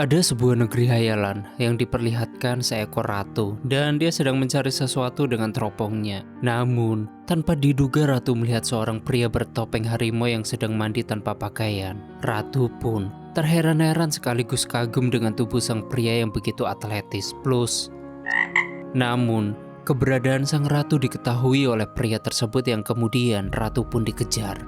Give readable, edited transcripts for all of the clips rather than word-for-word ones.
Ada sebuah negeri hayalan yang diperlihatkan seekor ratu dan dia sedang mencari sesuatu dengan teropongnya. Namun, tanpa diduga ratu melihat seorang pria bertopeng harimau yang sedang mandi tanpa pakaian. Ratu pun terheran-heran sekaligus kagum dengan tubuh sang pria yang begitu atletis. Namun, keberadaan sang ratu diketahui oleh pria tersebut yang kemudian ratu pun dikejar.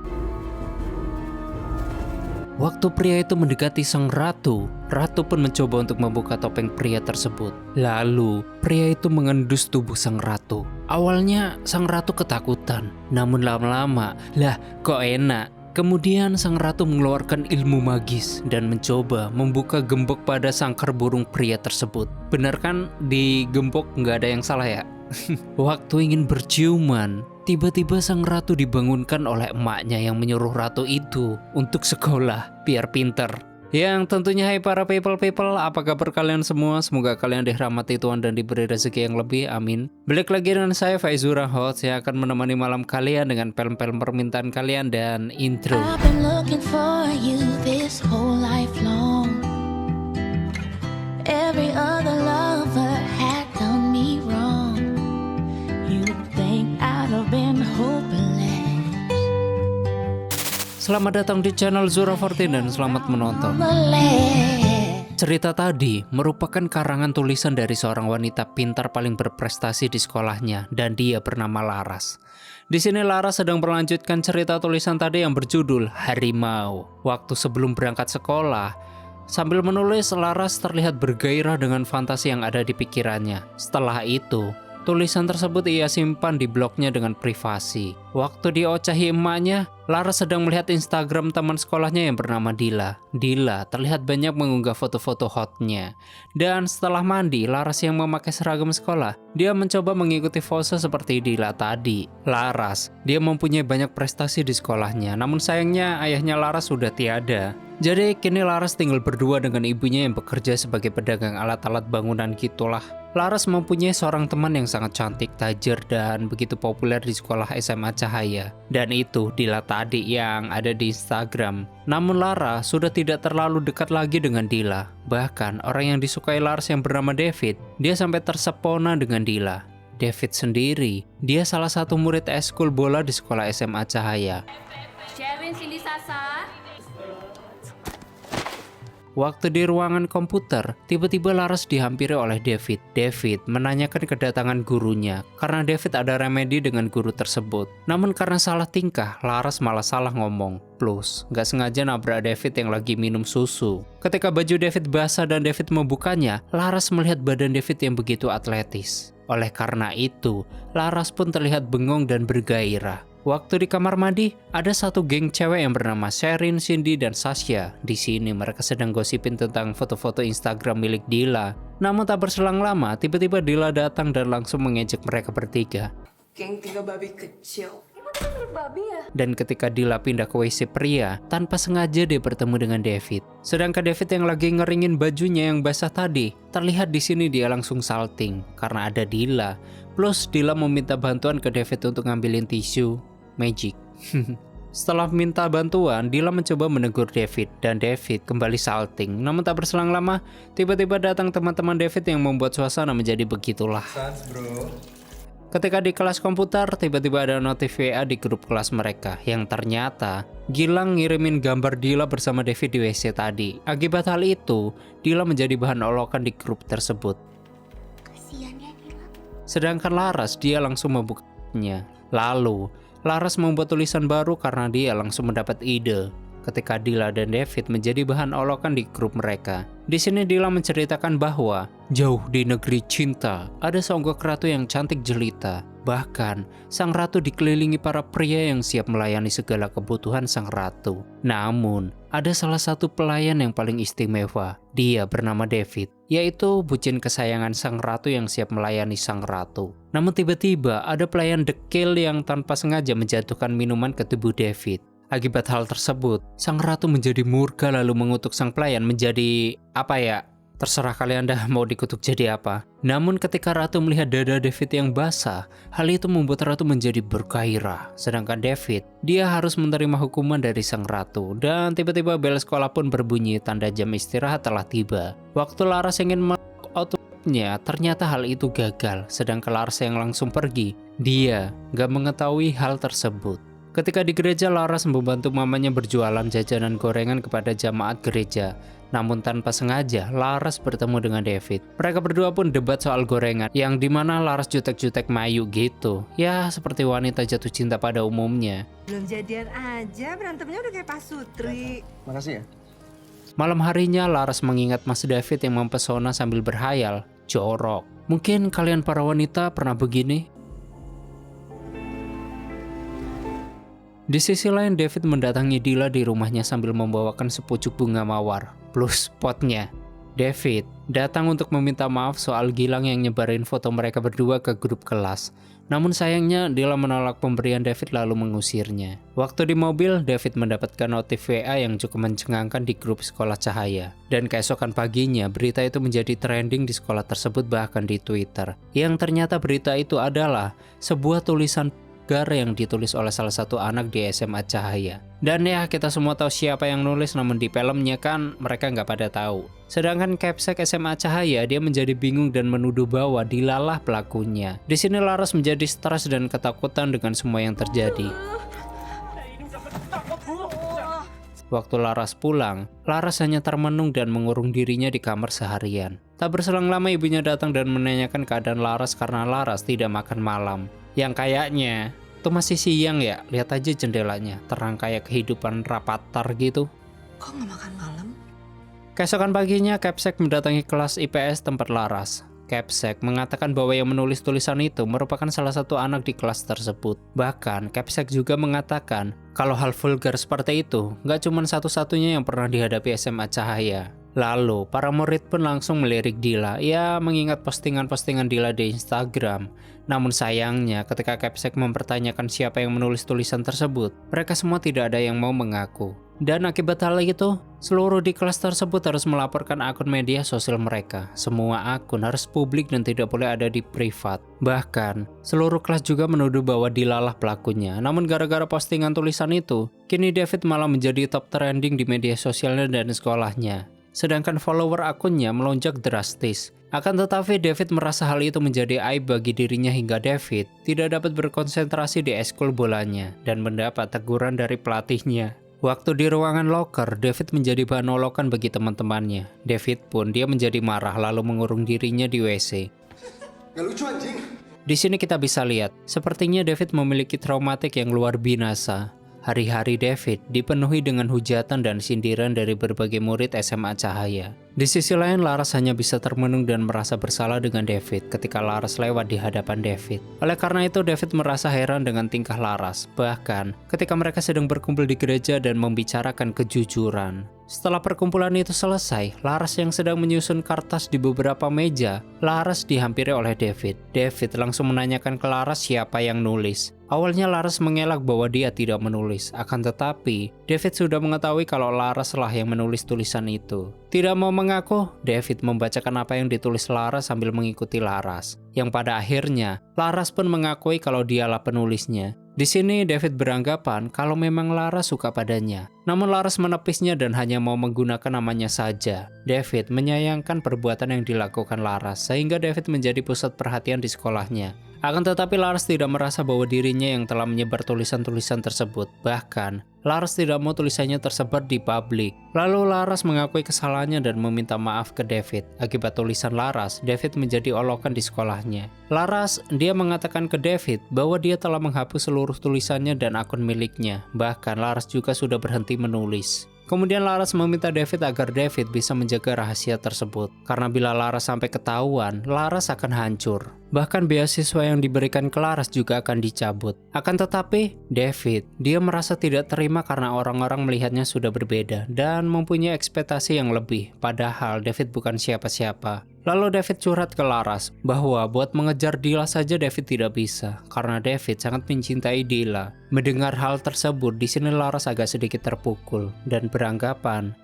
Waktu pria itu mendekati sang ratu, ratu pun mencoba untuk membuka topeng pria tersebut. Lalu, pria itu mengendus tubuh sang ratu. Awalnya, sang ratu ketakutan, namun lama-lama, lah kok enak. Kemudian sang ratu mengeluarkan ilmu magis dan mencoba membuka gembok pada sangkar burung pria tersebut. Benar kan di gembok nggak ada yang salah ya? Waktu ingin berciuman, tiba-tiba sang ratu dibangunkan oleh emaknya yang menyuruh ratu itu untuk sekolah biar pinter. Yang tentunya hai para people, apa kabar kalian semua? Semoga kalian dirahmati Tuhan dan diberi rezeki yang lebih, amin. Balik lagi dengan saya Faizura Host yang akan menemani malam kalian dengan film-film permintaan kalian dan intro. I've been looking for you this whole life long. Every other lover had done me wrong. You think I'd have been hopeless. Selamat datang di channel Zura14 dan selamat menonton. Cerita tadi merupakan karangan tulisan dari seorang wanita pintar paling berprestasi di sekolahnya dan dia bernama Laras. Di sini Laras sedang melanjutkan cerita tulisan tadi yang berjudul Harimau. Waktu sebelum berangkat sekolah, sambil menulis Laras terlihat bergairah dengan fantasi yang ada di pikirannya. Setelah itu, tulisan tersebut ia simpan di blognya dengan privasi. Waktu diocahi emaknya, Laras sedang melihat Instagram teman sekolahnya yang bernama Dila. Dila terlihat banyak mengunggah foto-foto hotnya. Dan setelah mandi, Laras yang memakai seragam sekolah, dia mencoba mengikuti pose seperti Dila tadi. Laras, dia mempunyai banyak prestasi di sekolahnya, namun sayangnya ayahnya Laras sudah tiada. Jadi kini Laras tinggal berdua dengan ibunya yang bekerja sebagai pedagang alat-alat bangunan gitulah. Laras mempunyai seorang teman yang sangat cantik, tajir, dan begitu populer di sekolah SMA Cahaya. Dan itu Dila tadi yang ada di Instagram. Namun Lara sudah tidak terlalu dekat lagi dengan Dila. Bahkan orang yang disukai Laras yang bernama David, dia sampai tersepona dengan Dila. David sendiri, dia salah satu murid eskul bola di sekolah SMA Cahaya. Sherwin, Cindy, Sasa. Waktu di ruangan komputer, tiba-tiba Laras dihampiri oleh David. David menanyakan kedatangan gurunya, karena David ada remedi dengan guru tersebut. Namun karena salah tingkah, Laras malah salah ngomong. Plus, gak sengaja nabrak David yang lagi minum susu. Ketika baju David basah dan David membukanya, Laras melihat badan David yang begitu atletis. Oleh karena itu, Laras pun terlihat bengong dan bergairah. Waktu di kamar mandi, ada satu geng cewek yang bernama Sherin, Cindy, dan Sasha. Di sini mereka sedang gosipin tentang foto-foto Instagram milik Dila. Namun tak berselang lama, tiba-tiba Dila datang dan langsung mengejek mereka bertiga. Geng 3 babi kecil. Dan ketika Dila pindah ke WC pria, tanpa sengaja dia bertemu dengan David. Sedangkan David yang lagi ngeringin bajunya yang basah tadi, terlihat di sini dia langsung salting karena ada Dila. Plus Dila meminta bantuan ke David untuk ngambilin tisu magic. Setelah minta bantuan, Dila mencoba menegur David dan David kembali salting. Namun tak berselang lama, tiba-tiba datang teman-teman David yang membuat suasana menjadi begitulah. Ketika di kelas komputer, tiba-tiba ada notif WA di grup kelas mereka yang ternyata Gilang ngirimin gambar Dila bersama David di WC tadi. Akibat hal itu, Dila menjadi bahan olokan di grup tersebut. Kasian ya Dila. Sedangkan Laras, dia langsung membukanya. Lalu, Laras membuat tulisan baru karena dia langsung mendapat ide ketika Dila dan David menjadi bahan olokan di grup mereka. Di sini Dila menceritakan bahwa jauh di negeri cinta ada seonggok ratu yang cantik jelita. Bahkan sang ratu dikelilingi para pria yang siap melayani segala kebutuhan sang ratu. Namun ada salah satu pelayan yang paling istimewa. Dia bernama David, yaitu bucin kesayangan sang ratu yang siap melayani sang ratu. Namun tiba-tiba ada pelayan dekil yang tanpa sengaja menjatuhkan minuman ke tubuh David. Akibat hal tersebut, sang ratu menjadi murka lalu mengutuk sang pelayan menjadi Terserah kalian dah mau dikutuk jadi apa. Namun ketika Ratu melihat dada David yang basah, hal itu membuat Ratu menjadi bergairah. Sedangkan David, dia harus menerima hukuman dari sang ratu. Dan tiba-tiba bel sekolah pun berbunyi tanda jam istirahat telah tiba. Waktu Laras ingin outfitnya, ternyata hal itu gagal. Sedangkan Laras yang langsung pergi, dia gak mengetahui hal tersebut. Ketika di gereja, Laras membantu mamanya berjualan jajanan gorengan kepada jamaat gereja. Namun tanpa sengaja, Laras bertemu dengan David. Mereka berdua pun debat soal gorengan, yang dimana Laras jutek-jutek Mayu gitu. Ya, seperti wanita jatuh cinta pada umumnya. Belum jadian aja, berantemnya udah kayak Pak Sutri. Makasih ya. Malam harinya, Laras mengingat Mas David yang mempesona sambil berhayal. Jorok. Mungkin kalian para wanita pernah begini? Di sisi lain, David mendatangi Dila di rumahnya sambil membawakan sepucuk bunga mawar, plus potnya. David datang untuk meminta maaf soal Gilang yang nyebarin foto mereka berdua ke grup kelas. Namun sayangnya, Dila menolak pemberian David lalu mengusirnya. Waktu di mobil, David mendapatkan notif WA yang cukup mencengangkan di grup sekolah Cahaya. Dan keesokan paginya, berita itu menjadi trending di sekolah tersebut bahkan di Twitter. Yang ternyata berita itu adalah sebuah tulisan yang ditulis oleh salah satu anak di SMA Cahaya. Dan ya, kita semua tahu siapa yang nulis, namun di filmnya kan mereka nggak pada tahu. Sedangkan Capsek SMA Cahaya, dia menjadi bingung dan menuduh bahwa Dilalah pelakunya. Di sini Laras menjadi stres dan ketakutan dengan semua yang terjadi. Waktu Laras pulang, Laras hanya termenung dan mengurung dirinya di kamar seharian. Tak berselang lama ibunya datang dan menanyakan keadaan Laras karena Laras tidak makan malam. Yang kayaknya tuh masih siang ya, lihat aja jendelanya, terang kayak kehidupan Rapatar gitu. Kok nggak makan malam? Keesokan paginya, Capsek mendatangi kelas IPS tempat Laras. Capsek mengatakan bahwa yang menulis tulisan itu merupakan salah satu anak di kelas tersebut. Bahkan, Capsek juga mengatakan kalau hal vulgar seperti itu nggak cuma satu-satunya yang pernah dihadapi SMA Cahaya. Lalu, para murid pun langsung melirik Dila, ya mengingat postingan-postingan Dila di Instagram. Namun sayangnya, ketika Capsek mempertanyakan siapa yang menulis tulisan tersebut, mereka semua tidak ada yang mau mengaku. Dan akibat hal itu, seluruh di kelas tersebut harus melaporkan akun media sosial mereka. Semua akun harus publik dan tidak boleh ada di privat. Bahkan, seluruh kelas juga menuduh bahwa Dilalah pelakunya. Namun gara-gara postingan tulisan itu, kini David malah menjadi top trending di media sosialnya dan sekolahnya. Sedangkan follower akunnya melonjak drastis. Akan tetapi David merasa hal itu menjadi aib bagi dirinya hingga David tidak dapat berkonsentrasi di eskul bolanya dan mendapat teguran dari pelatihnya. Waktu di ruangan locker, David menjadi bahan olokan bagi teman-temannya. David pun dia menjadi marah lalu mengurung dirinya di WC. Gak lucu anjing. Di sini kita bisa lihat, sepertinya David memiliki traumatik yang luar binasa. Hari-hari David dipenuhi dengan hujatan dan sindiran dari berbagai murid SMA Cahaya. Di sisi lain, Laras hanya bisa termenung dan merasa bersalah dengan David ketika Laras lewat di hadapan David. Oleh karena itu, David merasa heran dengan tingkah Laras. Bahkan, ketika mereka sedang berkumpul di gereja dan membicarakan kejujuran. Setelah perkumpulan itu selesai, Laras yang sedang menyusun kertas di beberapa meja, Laras dihampiri oleh David. David langsung menanyakan ke Laras siapa yang nulis. Awalnya Laras mengelak bahwa dia tidak menulis, akan tetapi David sudah mengetahui kalau Laras lah yang menulis tulisan itu. Tidak mau mengaku, David membacakan apa yang ditulis Laras sambil mengikuti Laras. Yang pada akhirnya, Laras pun mengakui kalau dialah penulisnya. Di sini David beranggapan kalau memang Laras suka padanya. Namun Laras menepisnya dan hanya mau menggunakan namanya saja. David menyayangkan perbuatan yang dilakukan Laras sehingga David menjadi pusat perhatian di sekolahnya. Akan tetapi Laras tidak merasa bahwa dirinya yang telah menyebar tulisan-tulisan tersebut. Bahkan, Laras tidak mau tulisannya tersebar di publik. Lalu Laras mengakui kesalahannya dan meminta maaf ke David. Akibat tulisan Laras, David menjadi olokan di sekolahnya. Laras, dia mengatakan ke David bahwa dia telah menghapus seluruh tulisannya dan akun miliknya. Bahkan Laras juga sudah berhenti menulis. Kemudian Laras meminta David agar David bisa menjaga rahasia tersebut. Karena bila Laras sampai ketahuan, Laras akan hancur. Bahkan beasiswa yang diberikan ke Laras juga akan dicabut. Akan tetapi, David, dia merasa tidak terima karena orang-orang melihatnya sudah berbeda dan mempunyai ekspektasi yang lebih. Padahal David bukan siapa-siapa. Lalu David curhat ke Laras bahwa buat mengejar Dila saja David tidak bisa karena David sangat mencintai Dila. Mendengar hal tersebut, di sini Laras agak sedikit terpukul dan beranggapan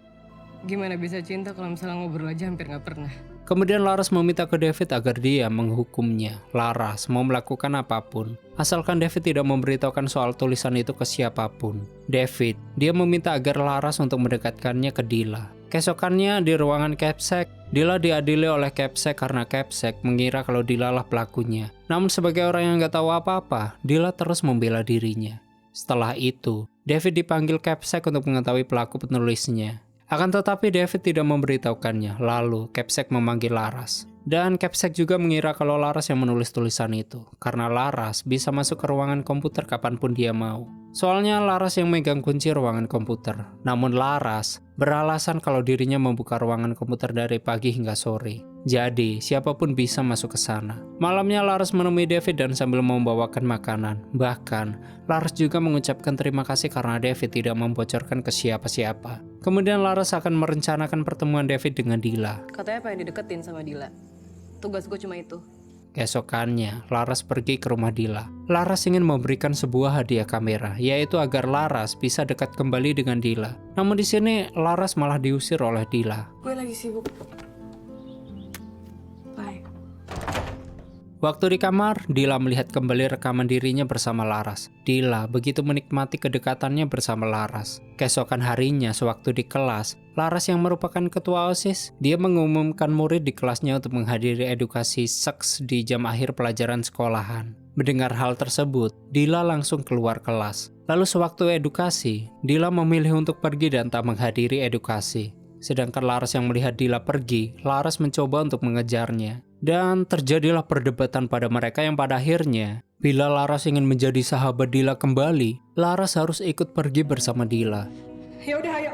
Gimana bisa cinta kalau misalnya ngobrol aja hampir nggak pernah? Kemudian Laras meminta ke David agar dia menghukumnya. Laras mau melakukan apapun, asalkan David tidak memberitahukan soal tulisan itu ke siapapun. Dia meminta agar Laras untuk mendekatkannya ke Dila. Keesokannya di ruangan Capsek, Dila diadili oleh Capsek karena Capsek mengira kalau Dila lah pelakunya. Namun sebagai orang yang nggak tahu apa-apa, Dila terus membela dirinya. Setelah itu, David dipanggil Capsek untuk mengetahui pelaku penulisnya. Akan tetapi David tidak memberitahukannya, lalu Capsek memanggil Laras. Dan Capsek juga mengira kalau Laras yang menulis tulisan itu, karena Laras bisa masuk ke ruangan komputer kapanpun dia mau. Soalnya Laras yang megang kunci ruangan komputer. Namun Laras beralasan kalau dirinya membuka ruangan komputer dari pagi hingga sore. Jadi, siapapun bisa masuk ke sana. Malamnya Laras menemui David dan sambil membawakan makanan. Bahkan, Laras juga mengucapkan terima kasih karena David tidak membocorkan ke siapa-siapa. Kemudian Laras akan merencanakan pertemuan David dengan Dila. Katanya pengen dideketin sama Dila. Tugas gue cuma itu. Keesokannya, Laras pergi ke rumah Dila. Laras ingin memberikan sebuah hadiah kamera, yaitu agar Laras bisa dekat kembali dengan Dila. Namun di sini, Laras malah diusir oleh Dila. Gue lagi sibuk. Bye. Waktu di kamar, Dila melihat kembali rekaman dirinya bersama Laras. Dila begitu menikmati kedekatannya bersama Laras. Keesokan harinya, sewaktu di kelas, Laras yang merupakan ketua OSIS, dia mengumumkan murid di kelasnya untuk menghadiri edukasi seks di jam akhir pelajaran sekolahan. Mendengar hal tersebut, Dila langsung keluar kelas. Lalu sewaktu edukasi, Dila memilih untuk pergi dan tak menghadiri edukasi. Sedangkan Laras yang melihat Dila pergi, Laras mencoba untuk mengejarnya. Dan terjadilah perdebatan pada mereka yang pada akhirnya, bila Laras ingin menjadi sahabat Dila kembali, Laras harus ikut pergi bersama Dila. Ya udah, ayo.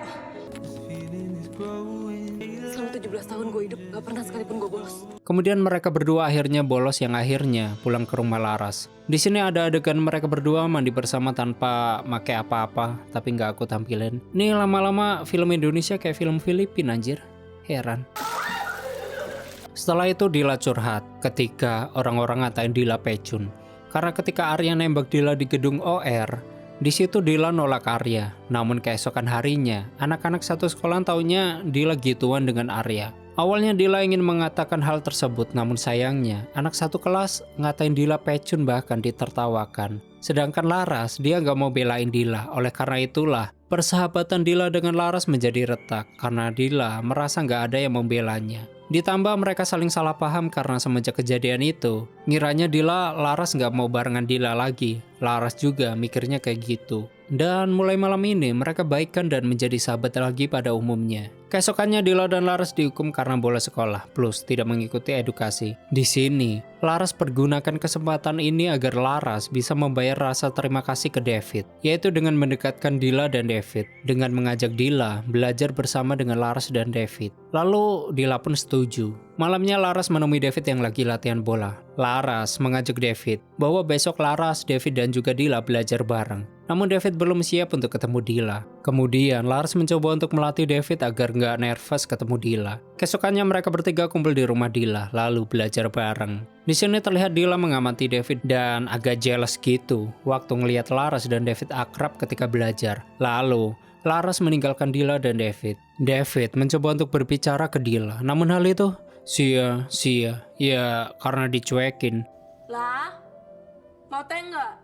Selama 17 tahun gue hidup, gak pernah sekalipun gue bolos. Kemudian mereka berdua akhirnya bolos yang akhirnya pulang ke rumah Laras. Di sini ada adegan mereka berdua mandi bersama tanpa make apa-apa, tapi nggak aku tampilin. Nih lama-lama film Indonesia kayak film Filipina anjir. Heran. Setelah itu Dila curhat ketika orang-orang ngatain Dila pecun. Karena ketika Arya nembak Dila di gedung OR, di situ Dila nolak Arya. Namun keesokan harinya, anak-anak satu sekolah taunya Dila gituan dengan Arya. Awalnya Dila ingin mengatakan hal tersebut, namun sayangnya anak satu kelas ngatain Dila pecun bahkan ditertawakan. Sedangkan Laras, dia gak mau belain Dila. Oleh karena itulah, persahabatan Dila dengan Laras menjadi retak karena Dila merasa gak ada yang membelanya. Ditambah mereka saling salah paham karena semenjak kejadian itu, ngiranya Laras gak mau barengan Dila lagi. Laras juga mikirnya kayak gitu. Dan mulai malam ini mereka baikan dan menjadi sahabat lagi pada umumnya. Keesokannya Dila dan Laras dihukum karena bolos sekolah plus tidak mengikuti edukasi. Di sini, Laras pergunakan kesempatan ini agar Laras bisa membayar rasa terima kasih ke David, yaitu dengan mendekatkan Dila dan David, dengan mengajak Dila belajar bersama dengan Laras dan David. Lalu Dila pun setuju. Malamnya Laras menemui David yang lagi latihan bola. Laras mengajak David bahwa besok Laras, David dan juga Dila belajar bareng. Namun David belum siap untuk ketemu Dila. Kemudian Laras mencoba untuk melatih David agar nggak nervous ketemu Dila. Keesokannya mereka bertiga kumpul di rumah Dila, lalu belajar bareng. Di sini terlihat Dila mengamati David dan agak jealous gitu waktu ngelihat Laras dan David akrab ketika belajar. Lalu Laras meninggalkan Dila dan David. David mencoba untuk berbicara ke Dila, namun hal itu sia, ya karena dicuekin. Lah, mau teh nggak?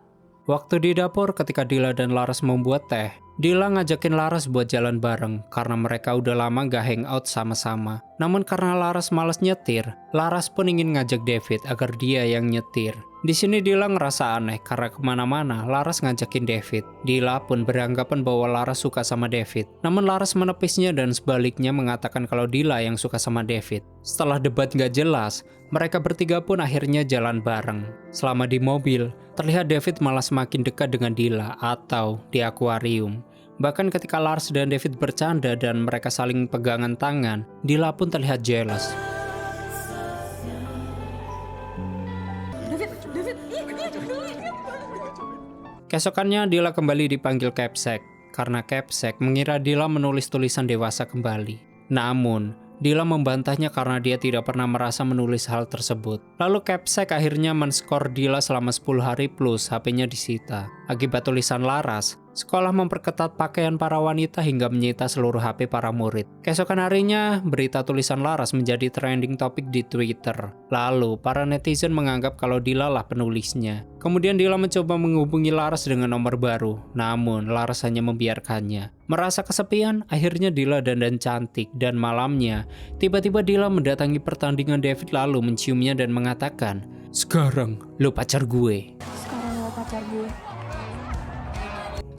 Waktu di dapur ketika Dila dan Laras membuat teh, Dila ngajakin Laras buat jalan bareng karena mereka udah lama gak hangout sama-sama. Namun karena Laras malas nyetir, Laras pun ingin ngajak David agar dia yang nyetir. Di sini Dila ngerasa aneh karena kemana-mana Laras ngajakin David. Dila pun beranggapan bahwa Laras suka sama David. Namun Laras menepisnya dan sebaliknya mengatakan kalau Dila yang suka sama David. Setelah debat gak jelas, mereka bertiga pun akhirnya jalan bareng. Selama di mobil, terlihat David malah semakin dekat dengan Dila atau di akuarium. Bahkan ketika Lars dan David bercanda dan mereka saling pegangan tangan, Dila pun terlihat jealous. Keesokannya Dila kembali dipanggil Capsek karena Capsek mengira Dila menulis tulisan dewasa kembali. Namun, Dila membantahnya karena dia tidak pernah merasa menulis hal tersebut. Lalu Capsek akhirnya men-skor Dila selama 10 hari plus HP-nya disita. Akibat tulisan Laras, sekolah memperketat pakaian para wanita hingga menyita seluruh HP para murid. Keesokan harinya, berita tulisan Laras menjadi trending topik di Twitter. Lalu, para netizen menganggap kalau Dila lah penulisnya. Kemudian Dila mencoba menghubungi Laras dengan nomor baru, namun Laras hanya membiarkannya. Merasa kesepian, akhirnya Dila dandan cantik dan malamnya, tiba-tiba Dila mendatangi pertandingan David lalu menciumnya dan mengatakan, "Sekarang lo pacar gue." Sekarang lo pacar gue.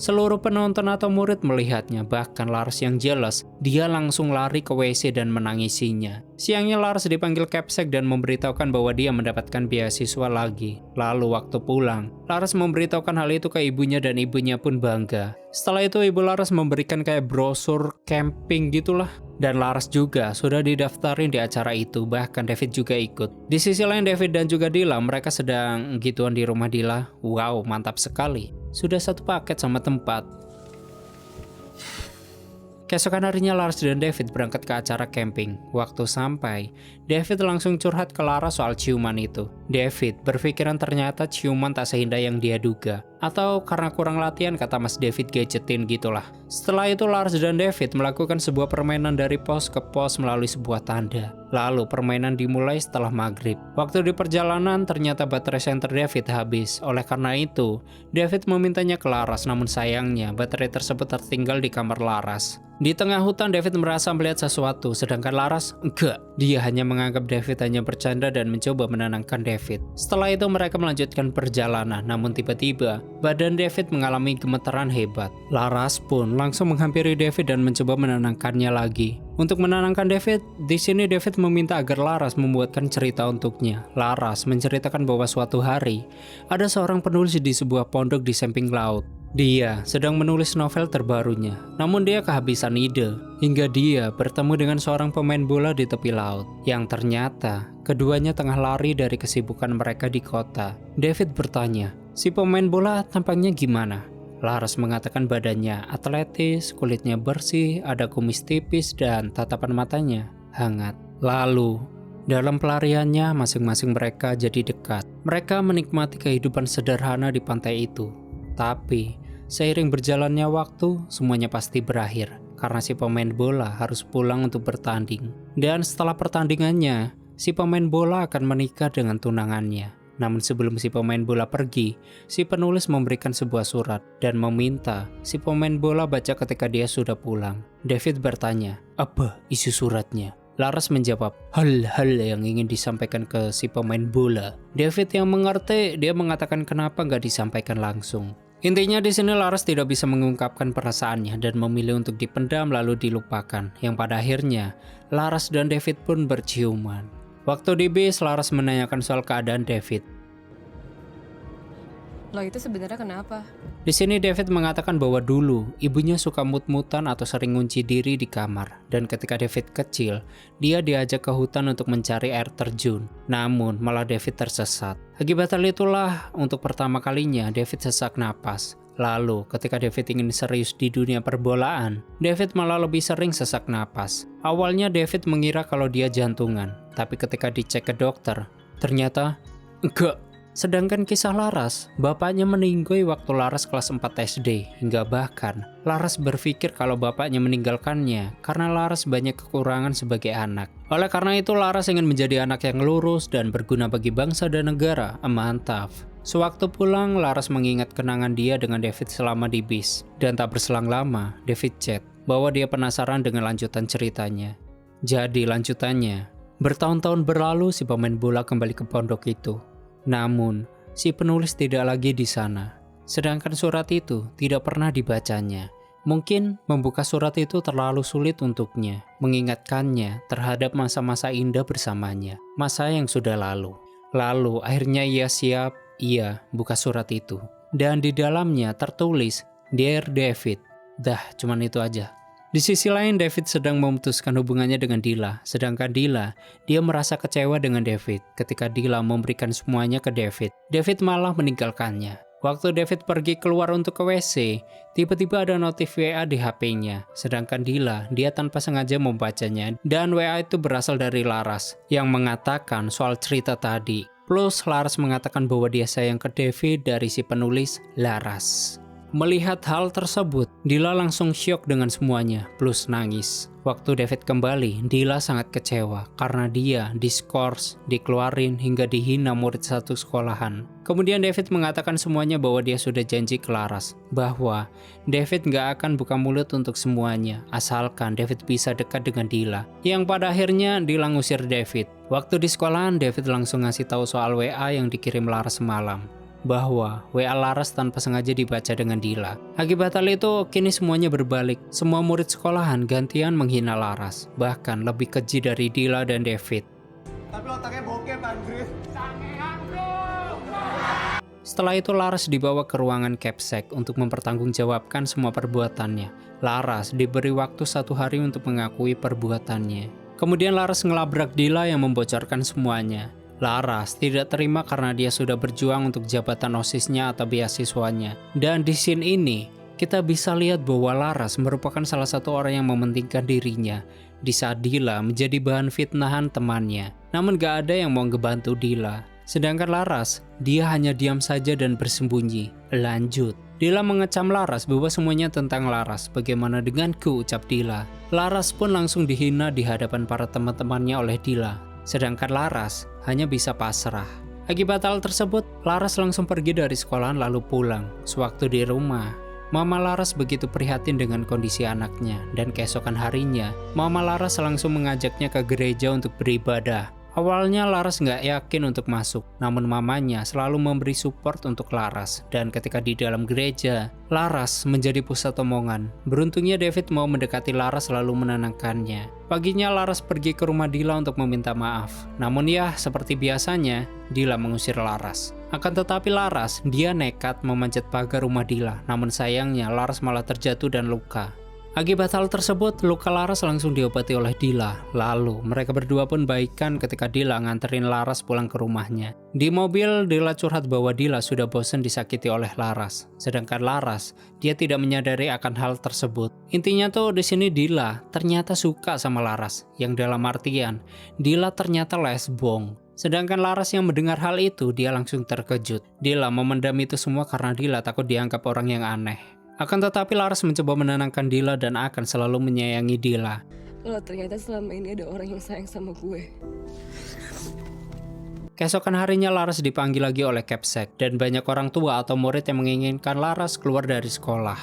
Seluruh penonton atau murid melihatnya, bahkan Laras yang jelas, dia langsung lari ke WC dan menangisinya. Siangnya Laras dipanggil Capsek dan memberitahukan bahwa dia mendapatkan beasiswa lagi. Lalu waktu pulang, Laras memberitahukan hal itu ke ibunya dan ibunya pun bangga. Setelah itu ibu Laras memberikan kayak brosur camping gitulah. Dan Laras juga sudah didaftarin di acara itu, bahkan David juga ikut. Di sisi lain David dan juga Dila, mereka sedang gituan di rumah Dila. Wow, mantap sekali. Sudah satu paket sama tempat. Keesokan harinya Laras dan David berangkat ke acara camping. Waktu sampai, David langsung curhat ke Laras soal ciuman itu. David berpikiran ternyata ciuman tak seindah yang dia duga. Atau karena kurang latihan kata Mas David gadgetin gitulah. Setelah itu Laras dan David melakukan sebuah permainan dari pos ke pos melalui sebuah tanda. Lalu permainan dimulai setelah maghrib. Waktu di perjalanan ternyata baterai senter David habis. Oleh karena itu, David memintanya ke Laras, namun sayangnya baterai tersebut tertinggal di kamar Laras. Di tengah hutan David merasa melihat sesuatu, sedangkan Laras enggak. Dia hanya menganggap David hanya bercanda dan mencoba menenangkan David. Setelah itu mereka melanjutkan perjalanan, namun tiba-tiba badan David mengalami gemetaran hebat. Laras pun langsung menghampiri David dan mencoba menenangkannya lagi. Untuk menenangkan David, di sini David meminta agar Laras membuatkan cerita untuknya. Laras menceritakan bahwa suatu hari ada seorang penulis di sebuah pondok di samping laut. Dia sedang menulis novel terbarunya, namun dia kehabisan ide, hingga dia bertemu dengan seorang pemain bola di tepi laut, yang ternyata keduanya tengah lari dari kesibukan mereka di kota. David bertanya, si pemain bola tampangnya gimana? Laras mengatakan badannya atletis, kulitnya bersih, ada kumis tipis, dan tatapan matanya hangat. Lalu, dalam pelariannya masing-masing mereka jadi dekat. Mereka menikmati kehidupan sederhana di pantai itu. Tapi, seiring berjalannya waktu, semuanya pasti berakhir karena si pemain bola harus pulang untuk bertanding. Dan setelah pertandingannya, si pemain bola akan menikah dengan tunangannya. Namun sebelum si pemain bola pergi, si penulis memberikan sebuah surat dan meminta si pemain bola baca ketika dia sudah pulang. David bertanya, apa isi suratnya? Laras menjawab, hal-hal yang ingin disampaikan ke si pemain bola. David yang mengerti, dia mengatakan kenapa nggak disampaikan langsung. Intinya di sini Laras tidak bisa mengungkapkan perasaannya dan memilih untuk dipendam lalu dilupakan. Yang pada akhirnya, Laras dan David pun berciuman. Waktu di bis, Laras menanyakan soal keadaan David. Lo itu sebenarnya kenapa? Di sini David mengatakan bahwa dulu ibunya suka mut-mutan atau sering ngunci diri di kamar. Dan ketika David kecil, dia diajak ke hutan untuk mencari air terjun. Namun malah David tersesat. Akibat hal itulah untuk pertama kalinya David sesak napas. Lalu ketika David ingin serius di dunia perbolaan, David malah lebih sering sesak napas. Awalnya David mengira kalau dia jantungan. Tapi ketika dicek ke dokter, ternyata enggak. Sedangkan kisah Laras, bapaknya meninggal waktu Laras kelas 4 SD, hingga bahkan Laras berpikir kalau bapaknya meninggalkannya karena Laras banyak kekurangan sebagai anak. Oleh karena itu Laras ingin menjadi anak yang lurus dan berguna bagi bangsa dan negara. Mantap. Sewaktu pulang, Laras mengingat kenangan dia dengan David selama di bis. Dan tak berselang lama, David chat bahwa dia penasaran dengan lanjutan ceritanya. Jadi lanjutannya, bertahun-tahun berlalu si pemain bola kembali ke pondok itu. Namun, si penulis tidak lagi di sana. Sedangkan surat itu tidak pernah dibacanya. Mungkin membuka surat itu terlalu sulit untuknya, mengingatkannya terhadap masa-masa indah bersamanya, masa yang sudah lalu. Lalu akhirnya ia buka surat itu. Dan di dalamnya tertulis, Dear David. Dah, cuman itu aja. Di sisi lain, David sedang memutuskan hubungannya dengan Dila. Sedangkan Dila, dia merasa kecewa dengan David ketika Dila memberikan semuanya ke David. David malah meninggalkannya. Waktu David pergi keluar untuk ke WC, tiba-tiba ada notif WA di HP-nya. Sedangkan Dila, dia tanpa sengaja membacanya. Dan WA itu berasal dari Laras, yang mengatakan soal cerita tadi. Plus Laras mengatakan bahwa dia sayang ke David dari si penulis Laras. Melihat hal tersebut, Dila langsung syok dengan semuanya, plus nangis. Waktu David kembali, Dila sangat kecewa karena dia diskors, dikeluarin, hingga dihina murid satu sekolahan. Kemudian David mengatakan semuanya bahwa dia sudah janji ke Laras, bahwa David gak akan buka mulut untuk semuanya, asalkan David bisa dekat dengan Dila. Yang pada akhirnya Dila ngusir David. Waktu di sekolahan, David langsung ngasih tahu soal WA yang dikirim Laras semalam, bahwa WA Laras tanpa sengaja dibaca dengan Dila. Akibat hal itu, kini semuanya berbalik. Semua murid sekolahan gantian menghina Laras, bahkan lebih keji dari Dila dan David. Tapi otaknya bokep, Andres. Setelah itu Laras dibawa ke ruangan Capsek untuk mempertanggungjawabkan semua perbuatannya. Laras diberi waktu 1 hari untuk mengakui perbuatannya. Kemudian Laras ngelabrak Dila yang membocorkan semuanya. Laras tidak terima karena dia sudah berjuang untuk jabatan OSIS-nya atau beasiswanya. Dan di scene ini, kita bisa lihat bahwa Laras merupakan salah satu orang yang mementingkan dirinya di saat Dila menjadi bahan fitnahan temannya. Namun gak ada yang mau ngebantu Dila. Sedangkan Laras, dia hanya diam saja dan bersembunyi. Lanjut, Dila mengecam Laras bahwa semuanya tentang Laras. Bagaimana denganku, ucap Dila. Laras pun langsung dihina di hadapan para teman-temannya oleh Dila. Sedangkan Laras hanya bisa pasrah. Akibat hal tersebut, Laras langsung pergi dari sekolahan lalu pulang. Sewaktu di rumah, Mama Laras begitu prihatin dengan kondisi anaknya, dan keesokan harinya, Mama Laras langsung mengajaknya ke gereja untuk beribadah. Awalnya Laras nggak yakin untuk masuk, namun mamanya selalu memberi support untuk Laras. Dan ketika di dalam gereja, Laras menjadi pusat omongan. Beruntungnya David mau mendekati Laras lalu menenangkannya. Paginya Laras pergi ke rumah Dila untuk meminta maaf. Namun ya, seperti biasanya, Dila mengusir Laras. Akan tetapi Laras, dia nekat memanjat pagar rumah Dila. Namun sayangnya Laras malah terjatuh dan luka. Akibat hal tersebut, luka Laras langsung diobati oleh Dila. Lalu, mereka berdua pun baikan ketika Dila nganterin Laras pulang ke rumahnya. Di mobil, Dila curhat bahwa Dila sudah bosan disakiti oleh Laras. Sedangkan Laras, dia tidak menyadari akan hal tersebut. Intinya tuh di sini Dila ternyata suka sama Laras, yang dalam artian, Dila ternyata lesbong. Sedangkan Laras yang mendengar hal itu, dia langsung terkejut. Dila memendam itu semua karena Dila takut dianggap orang yang aneh. Akan tetapi Laras mencoba menenangkan Dila dan akan selalu menyayangi Dila. Kalau ternyata selama ini ada orang yang sayang sama gue. Keesokan harinya Laras dipanggil lagi oleh Capsek dan banyak orang tua atau murid yang menginginkan Laras keluar dari sekolah.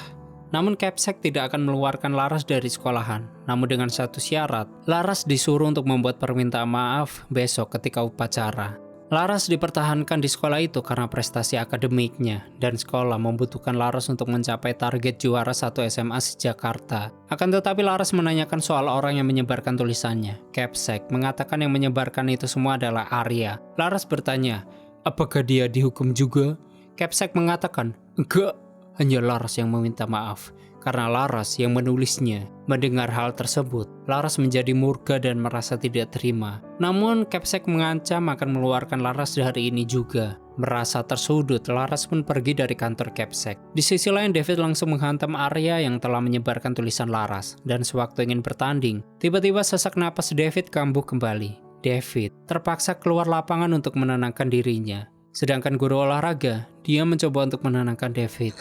Namun Capsek tidak akan mengeluarkan Laras dari sekolahan. Namun dengan satu syarat, Laras disuruh untuk membuat permintaan maaf besok ketika upacara. Laras dipertahankan di sekolah itu karena prestasi akademiknya, dan sekolah membutuhkan Laras untuk mencapai target juara 1 SMA se-Jakarta. Akan tetapi Laras menanyakan soal orang yang menyebarkan tulisannya. Capsek mengatakan yang menyebarkan itu semua adalah Arya. Laras bertanya, apakah dia dihukum juga? Capsek mengatakan, enggak, hanya Laras yang meminta maaf. Karena Laras yang menulisnya. Mendengar hal tersebut, Laras menjadi murka dan merasa tidak terima. Namun Capsek mengancam akan mengeluarkan Laras dari ini juga. Merasa tersudut, Laras pun pergi dari kantor Capsek. Di sisi lain, David langsung menghantam Arya yang telah menyebarkan tulisan Laras. Dan sewaktu ingin bertanding, tiba-tiba sesak napas David kambuh kembali. David terpaksa keluar lapangan untuk menenangkan dirinya. Sedangkan guru olahraga, dia mencoba untuk menenangkan David.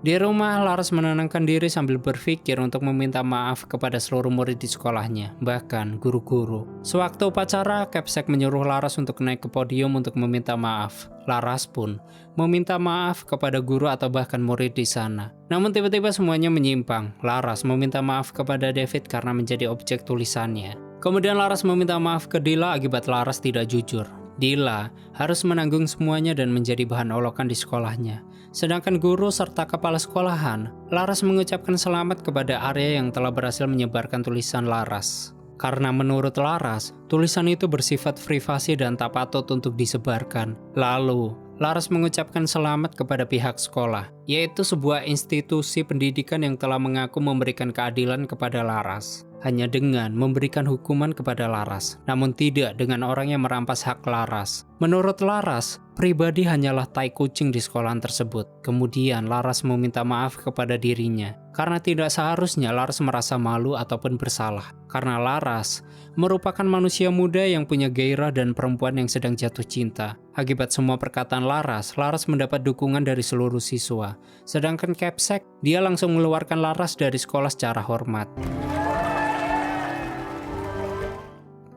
Di rumah, Laras menenangkan diri sambil berpikir untuk meminta maaf kepada seluruh murid di sekolahnya, bahkan guru-guru. Sewaktu upacara, Capsek menyuruh Laras untuk naik ke podium untuk meminta maaf. Laras pun meminta maaf kepada guru atau bahkan murid di sana. Namun tiba-tiba semuanya menyimpang. Laras meminta maaf kepada David karena menjadi objek tulisannya. Kemudian Laras meminta maaf ke Dila akibat Laras tidak jujur. Dila harus menanggung semuanya dan menjadi bahan olokan di sekolahnya. Sedangkan guru serta kepala sekolahan, Laras mengucapkan selamat kepada Arya yang telah berhasil menyebarkan tulisan Laras. Karena menurut Laras, tulisan itu bersifat privasi dan tak patut untuk disebarkan. Lalu, Laras mengucapkan selamat kepada pihak sekolah, yaitu sebuah institusi pendidikan yang telah mengaku memberikan keadilan kepada Laras. Hanya dengan memberikan hukuman kepada Laras, namun tidak dengan orang yang merampas hak Laras. Menurut Laras, pribadi hanyalah tai kucing di sekolahan tersebut. Kemudian Laras meminta maaf kepada dirinya, karena tidak seharusnya Laras merasa malu ataupun bersalah. Karena Laras merupakan manusia muda yang punya gairah dan perempuan yang sedang jatuh cinta. Akibat semua perkataan Laras mendapat dukungan dari seluruh siswa. Sedangkan Capsek, dia langsung mengeluarkan Laras dari sekolah secara hormat.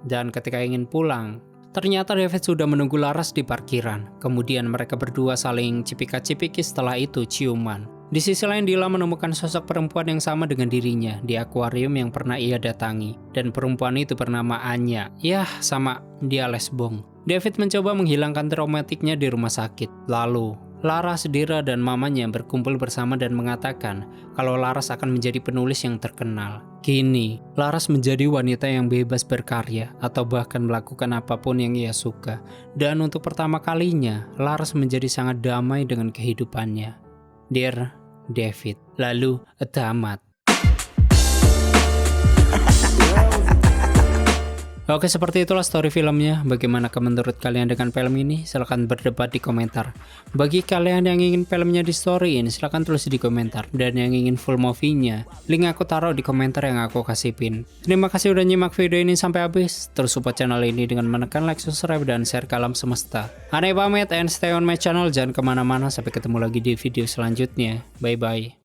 Dan ketika ingin pulang, ternyata David sudah menunggu Laras di parkiran. Kemudian mereka berdua saling cipika-cipiki, setelah itu ciuman. Di sisi lain, Dila menemukan sosok perempuan yang sama dengan dirinya di akuarium yang pernah ia datangi. Dan perempuan itu bernama Anya. Yah, sama dia lesbong. David mencoba menghilangkan traumatiknya di rumah sakit. Lalu Laras, Dira, dan mamanya berkumpul bersama dan mengatakan kalau Laras akan menjadi penulis yang terkenal. Kini, Laras menjadi wanita yang bebas berkarya atau bahkan melakukan apapun yang ia suka. Dan untuk pertama kalinya, Laras menjadi sangat damai dengan kehidupannya. Dear David. Lalu, tamat. Oke, seperti itulah story filmnya. Bagaimana menurut kalian dengan film ini? Silahkan berdebat di komentar. Bagi kalian yang ingin filmnya di storyin, silahkan tulis di komentar. Dan yang ingin full movie-nya, link aku taruh di komentar yang aku kasih pin. Terima kasih udah nyimak video ini sampai habis. Terus support channel ini dengan menekan like, subscribe, dan share ke alam semesta. Aneh pamit and stay on my channel. Jangan kemana-mana. Sampai ketemu lagi di video selanjutnya. Bye-bye.